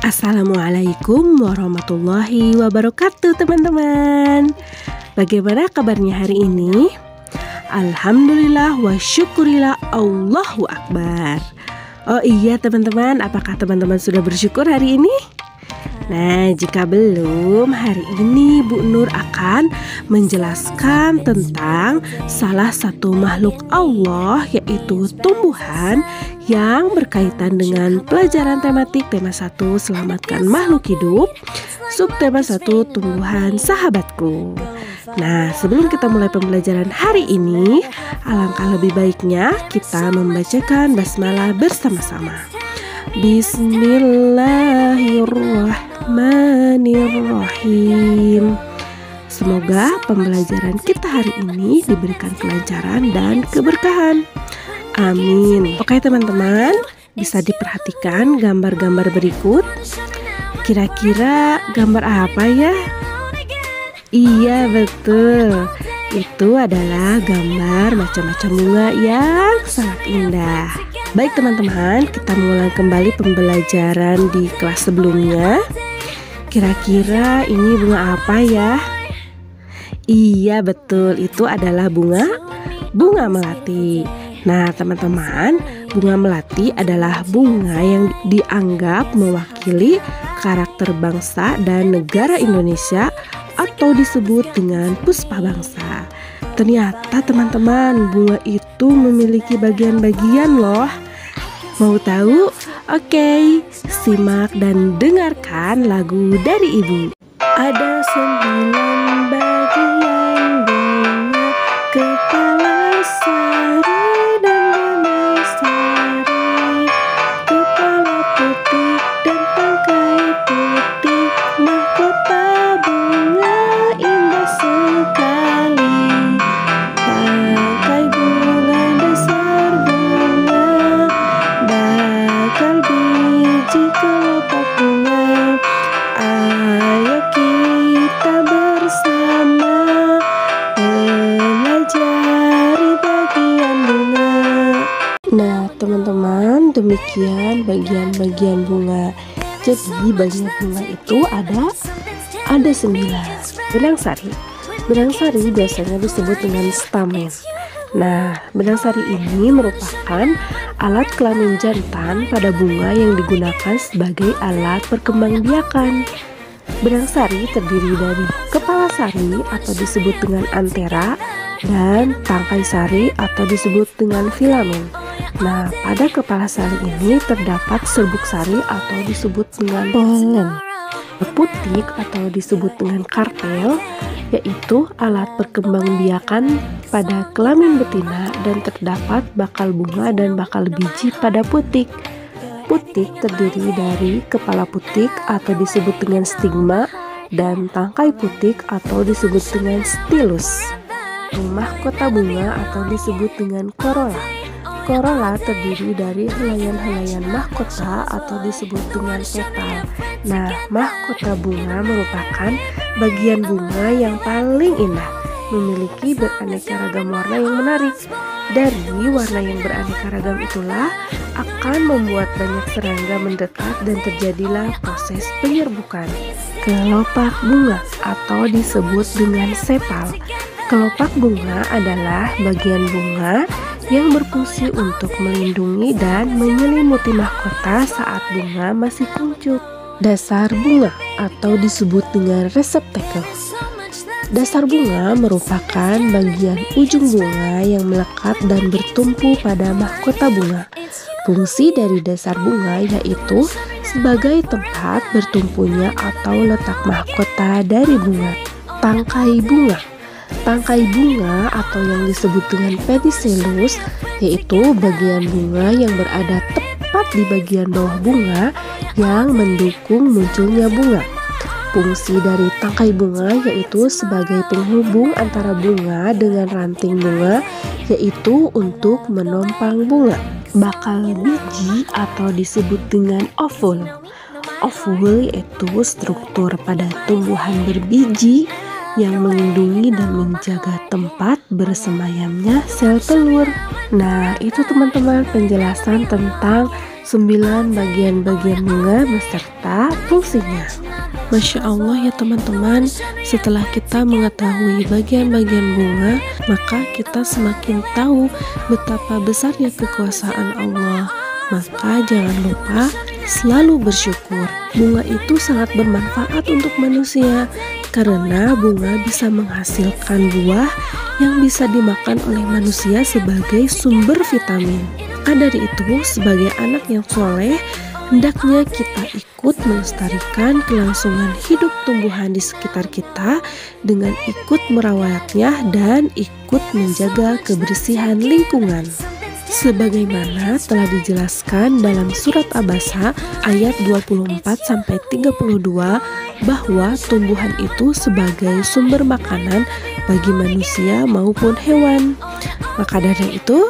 Assalamualaikum warahmatullahi wabarakatuh teman-teman. Bagaimana kabarnya hari ini? Alhamdulillah wa syukurillah, Allahu Akbar. Oh iya teman-teman, apakah teman-teman sudah bersyukur hari ini? Nah, jika belum, hari ini Bu Nur akan menjelaskan tentang salah satu makhluk Allah, yaitu tumbuhan yang berkaitan dengan pelajaran tematik tema 1 selamatkan makhluk hidup, subtema 1 tumbuhan sahabatku. Nah, sebelum kita mulai pembelajaran hari ini, alangkah lebih baiknya kita membacakan basmalah bersama-sama. Bismillahirrahmanirrahim. Semoga pembelajaran kita hari ini diberikan kelancaran dan keberkahan. Amin. Oke teman-teman, bisa diperhatikan gambar-gambar berikut. Kira-kira gambar apa ya? Iya betul, itu adalah gambar macam-macam bunga yang sangat indah. Baik teman-teman, kita mulai kembali pembelajaran di kelas sebelumnya. Kira-kira ini bunga apa ya? Iya betul, itu adalah bunga melati. Nah teman-teman, bunga melati adalah bunga yang dianggap mewakili karakter bangsa dan negara Indonesia atau disebut dengan puspa bangsa. Ternyata teman-teman, bunga itu memiliki bagian-bagian loh. Mau tahu? Oke, simak dan dengarkan lagu dari Ibu. Ada 9 bagian bunga, kepala sari dan damai sari, kepala putih dan tangkai putih, mahkota bunga indah sekali. Tangkai bunga, dasar bunga, bakal biji kelopak bunga. Ayo kita bersama pelajari bagian bunga. Nah teman-teman, demikian bagian-bagian bunga. Jadi bagian bunga itu ada 9. Benang sari biasanya disebut dengan stamen. Nah, benang sari ini merupakan alat kelamin jantan pada bunga yang digunakan sebagai alat perkembangbiakan. Benang sari terdiri dari kepala sari atau disebut dengan antera dan tangkai sari atau disebut dengan filamen. Nah, pada kepala sari ini terdapat serbuk sari atau disebut dengan polen. Putik atau disebut dengan karpel, yaitu alat perkembangbiakan pada kelamin betina, dan terdapat bakal bunga dan bakal biji pada putik. Putik terdiri dari kepala putik atau disebut dengan stigma dan tangkai putik atau disebut dengan stilus. Mahkota bunga atau disebut dengan corolla. Corolla terdiri dari helaian-helaian mahkota atau disebut dengan petal. Nah, mahkota bunga merupakan bagian bunga yang paling indah, memiliki beraneka ragam warna yang menarik. Dari warna yang beraneka ragam itulah akan membuat banyak serangga mendekat dan terjadilah proses penyerbukan. Kelopak bunga atau disebut dengan sepal. Kelopak bunga adalah bagian bunga yang berfungsi untuk melindungi dan menyelimuti mahkota saat bunga masih kuncup. Dasar bunga atau disebut dengan reseptakel. Dasar bunga merupakan bagian ujung bunga yang melekat dan bertumpu pada mahkota bunga. Fungsi dari dasar bunga yaitu sebagai tempat bertumpunya atau letak mahkota dari bunga. Tangkai bunga. Tangkai bunga atau yang disebut dengan pedicellus yaitu bagian bunga yang berada tepat di bagian bawah bunga yang mendukung munculnya bunga. Fungsi dari tangkai bunga yaitu sebagai penghubung antara bunga dengan ranting bunga, yaitu untuk menompang bunga. Bakal biji atau disebut dengan ovul. Ovul yaitu struktur pada tumbuhan berbiji yang melindungi dan menjaga tempat bersemayamnya sel telur. Nah, itu teman-teman penjelasan tentang 9 bagian-bagian bunga beserta fungsinya. Masya Allah ya teman-teman, setelah kita mengetahui bagian-bagian bunga, maka kita semakin tahu betapa besarnya kekuasaan Allah. Maka jangan lupa selalu bersyukur. Bunga itu sangat bermanfaat untuk manusia, karena bunga bisa menghasilkan buah yang bisa dimakan oleh manusia sebagai sumber vitamin. Maka dari itu, sebagai anak yang soleh, hendaknya kita ikut melestarikan kelangsungan hidup tumbuhan di sekitar kita dengan ikut merawatnya dan ikut menjaga kebersihan lingkungan. Sebagaimana telah dijelaskan dalam surat Abasa ayat 24-32 bahwa tumbuhan itu sebagai sumber makanan bagi manusia maupun hewan. Maka dari itu,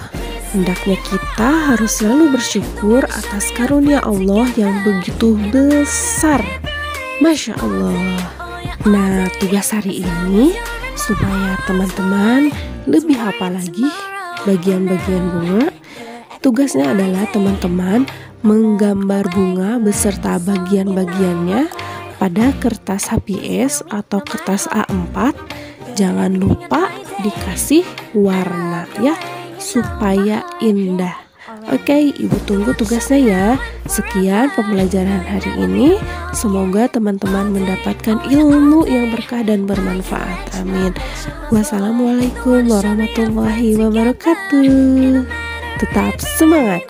hendaknya kita harus selalu bersyukur atas karunia Allah yang begitu besar. Masya Allah. Nah, tugas hari ini supaya teman-teman lebih hafal lagi bagian-bagian bunga, tugasnya adalah teman-teman menggambar bunga beserta bagian-bagiannya pada kertas HPS atau kertas A4. Jangan lupa dikasih warna ya, supaya indah. Oke, Ibu tunggu tugasnya ya. Sekian pembelajaran hari ini. Semoga teman-teman mendapatkan ilmu yang berkah dan bermanfaat. Amin. Wassalamualaikum warahmatullahi wabarakatuh. Tetap semangat.